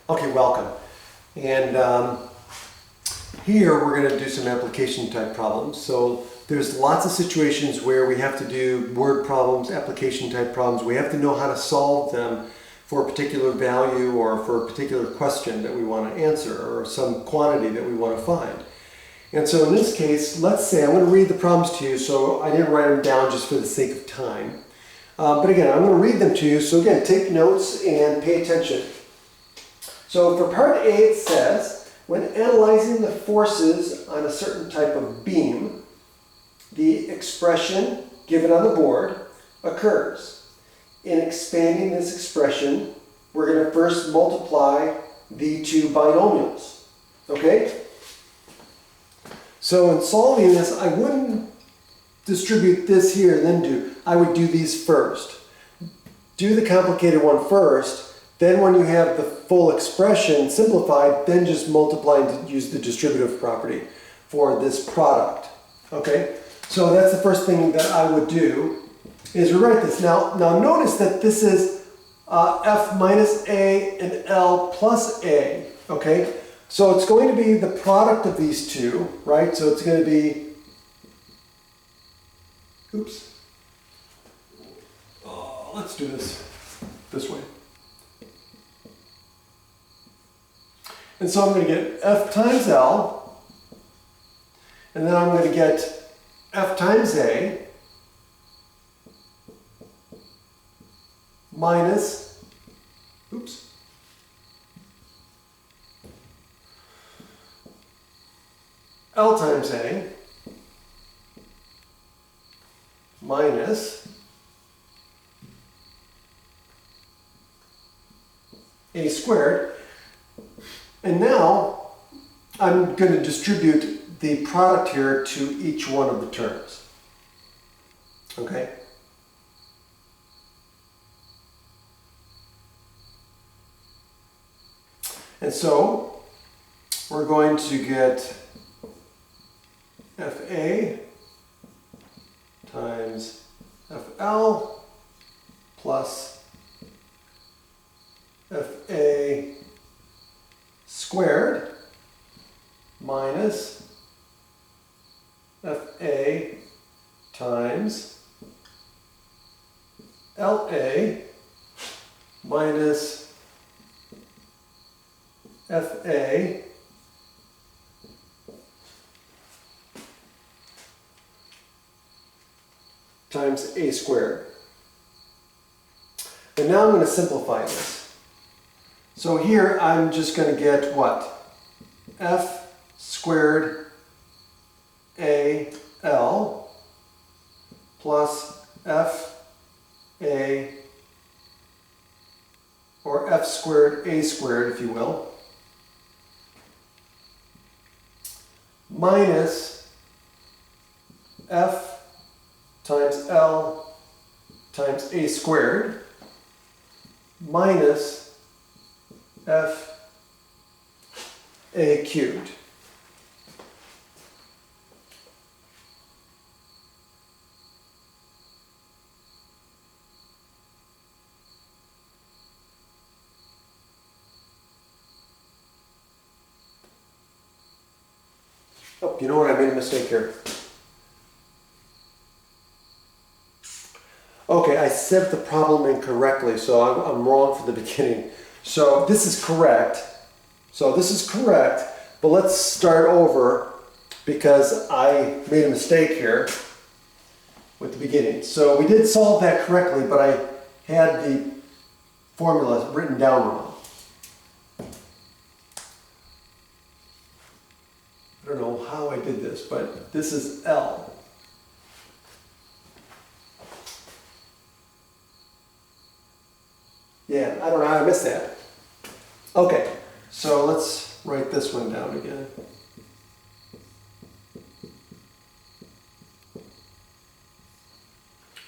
Okay, welcome. And here we're going to do some application type problems. So there's lots of situations where we have to do word problems, application type problems. We have to know how to solve them for a particular value or for a particular question that we want to answer or some quantity that we want to find. And so in this case, let's say I'm going to read the problems to you, so I didn't write them down just for the sake of time. But again, I'm going to read them to you, so again, take notes and pay attention. So for part A, it says, when analyzing the forces on a certain type of beam, the expression given on the board occurs. In expanding this expression, we're going to first multiply the two binomials. Okay? So in solving this, I wouldn't distribute this here and then do. I would do these first. Do the complicated one first. Then when you have the full expression simplified, then just multiply and use the distributive property for this product. Okay? So that's the first thing that I would do, is rewrite this. Now notice that this is F minus A and L plus A. Okay? So it's going to be the product of these two, right? So it's going to be, oops. Oh, let's do this way. And so I'm going to get F times L, and then I'm going to get F times A minus, oops, L times A minus A squared. And now I'm going to distribute the product here to each one of the terms. Okay? And so we're going to get FA times FL plus FA squared minus FA times LA minus FA times A squared. And now I'm going to simplify this. So here I'm just going to get what? F squared AL plus F A, or F squared A squared, if you will, minus F times L times A squared minus F A cubed. Oh, you know what? I made a mistake here. Okay, I said the problem incorrectly, so I'm wrong from the beginning. So this is correct. But let's start over because I made a mistake here with the beginning. So we did solve that correctly, but I had the formula written down wrong. I don't know how I did this, but this is L. Yeah, I don't know how I missed that. Okay, so let's write this one down again.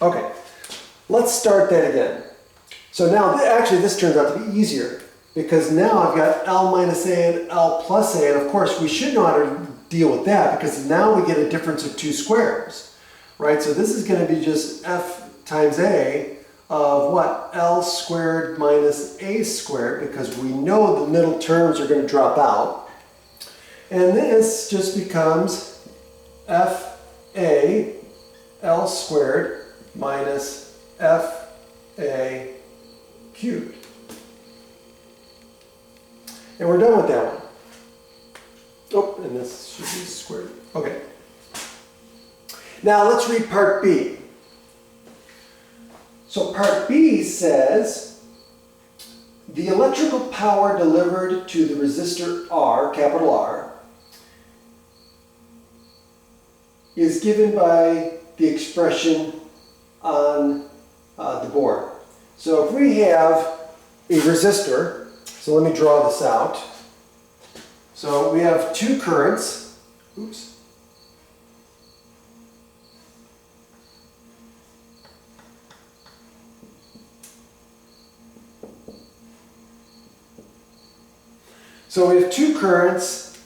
Okay, let's start that again. So now, actually this turns out to be easier because now I've got L minus A and L plus A, and of course we should know how to deal with that because now we get a difference of two squares, right? So this is going to be just F times A of what? L squared minus A squared, because we know the middle terms are going to drop out. And this just becomes FA L squared minus FA cubed. And we're done with that one. Oh, and this should be squared. Okay. Now let's read part B. So part B says, the electrical power delivered to the resistor R, capital R, is given by the expression on the board. So if we have a resistor, so let me draw this out. So we have two currents. Oops. So we have two currents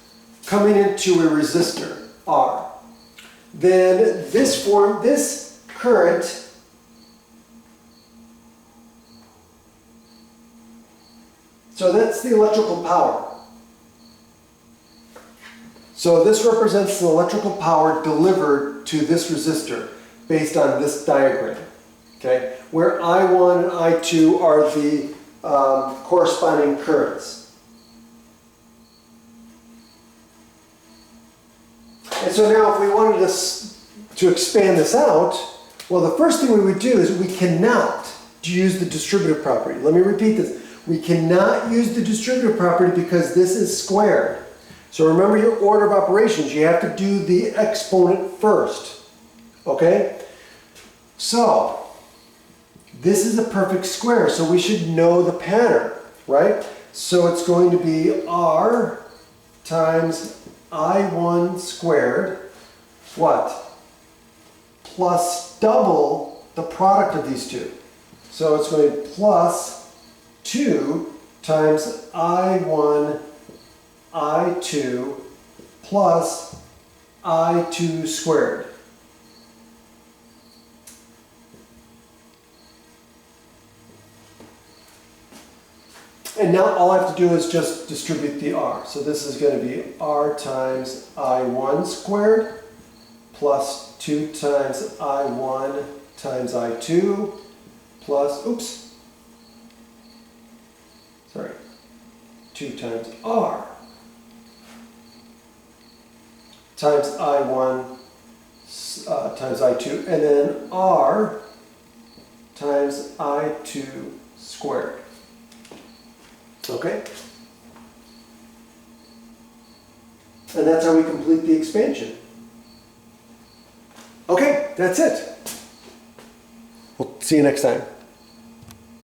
coming into a resistor, R. Then this current so that's the electrical power. So this represents the electrical power delivered to this resistor based on this diagram, okay? Where I1 and I2 are the corresponding currents. And so now if we wanted to expand this out, well, the first thing we would do is we cannot use the distributive property. Let me repeat this. We cannot use the distributive property because this is squared. So remember your order of operations. You have to do the exponent first. Okay? So, this is a perfect square, so we should know the pattern, right? So it's going to be R times I1 squared, what? Plus double the product of these two. So it's going to be plus 2 times I1 I2 plus I2 squared. And now all I have to do is just distribute the R. So this is going to be R times I1 squared plus 2 times I1 times I2 plus, oops, sorry, 2 times R times I1 times I2, and then R times I2 squared. Okay? And that's how we complete the expansion. Okay, that's it. We'll see you next time.